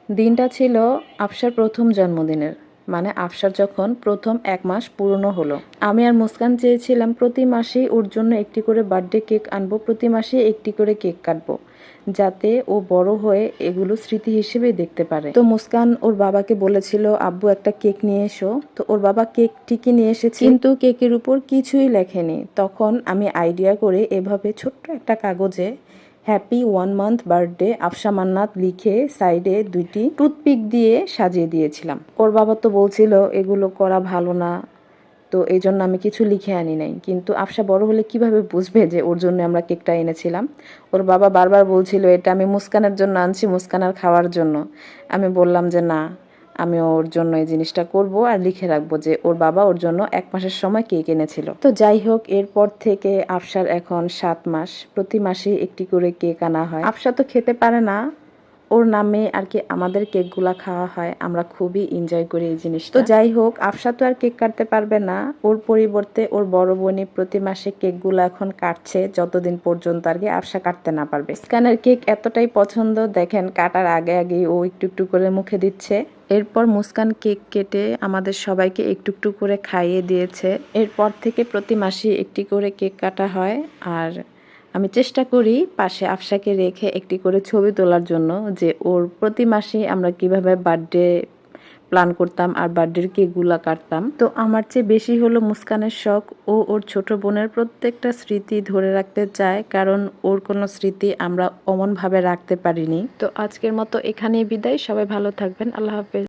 দিনটা ছিল আফসার প্রথম জন্মদিনের, মানে আফসার যখন প্রথম 1 মাস পূর্ণ হলো। আমি আর মুস্কান চেয়েছিলাম প্রতি মাসেই ওর জন্য একটি করে বার্থডে কেক আনবো, প্রতি মাসে একটি করে কেক কাটবো, যাতে ও বড় হয়ে এগুলো স্মৃতি হিসেবে দেখতে পারে। তো মুস্কান ওর বাবাকে বলেছিল আব্বু একটা কেক নিয়ে এসো। তো ওর বাবা কেক ঠিকই নিয়ে এসেছে, কিন্তু কেকের উপর কিছুই লেখেনি। তখন আমি আইডিয়া করে এভাবে ছোট্ট একটা কাগজে হ্যাপি 1 মান্থ বার্থডে আফসা মান্নাত লিখে সাইডে 2টি টুথপিক দিয়ে সাজিয়ে দিয়েছিলাম। ওর বাবা তো বলছিল এগুলো করা ভালো না, তো এই জন্য আমি কিছু লিখে আনি নাই। কিন্তু আফসা বড় হলে কিভাবে বুঝবে যে ওর জন্য আমরা কেকটা এনেছিলাম। ওর বাবা বারবার বলছিল এটা আমি মুস্কানের জন্য আনছি, মুস্কানের খাওয়ার জন্য। আমি বললাম যে না, আমি ওর জন্য এই জিনিসটা করব আর লিখে রাখবো যে ওর বাবা ওর জন্য 1 মাসের সময় কেক এনেছিল। তো যাই হোক, এরপর থেকে আফসার এখন 7 মাস, প্রতি মাসে একটি করে কেক আনা হয়। আফসা তো খেতে পারে না, ওর নামে আর কি আমাদের কেকগুলা খাওয়া হয়। আমরা খুবই এনজয় করি এই জিনিসটা। তো যাই হোক, আফসা তো আর কেক কাটতে পারবে না, ওর পরিবর্তে ওর বড় বোনই প্রতি মাসে কেকগুলো এখন কাটছে, যতদিন পর্যন্ত আর কি আফসা কাটতে না পারবে। মুস্কানের কেক এতটাই পছন্দ, দেখেন কাটার আগে আগেই ও একটু একটু করে মুখে দিচ্ছে। এরপর মুস্কান কেক কেটে আমাদের সবাইকে একটু একটু করে খাইয়ে দিয়েছে। এরপর থেকে প্রতি মাসে একটি করে কেক কাটা হয়। আর আমি চেষ্টা করি পাশে আফসাকে রেখে একটি করে ছবি তোলার জন্য, যে ওর প্রতি মাসে আমরা কিভাবে বার্থডে প্ল্যান করতাম আর বার্থডের কেকগুলা কাটতাম। তো আমার চেয়ে বেশি হলো মুস্কানের শখ, ও ওর ছোট বোনের প্রত্যেকটা স্মৃতি ধরে রাখতে চায়, কারণ ওর কোনো স্মৃতি আমরা অমনভাবে রাখতে পারিনি। তো আজকের মতো এখানেই বিদায়, সবাই ভালো থাকবেন, আল্লাহ হাফেজ।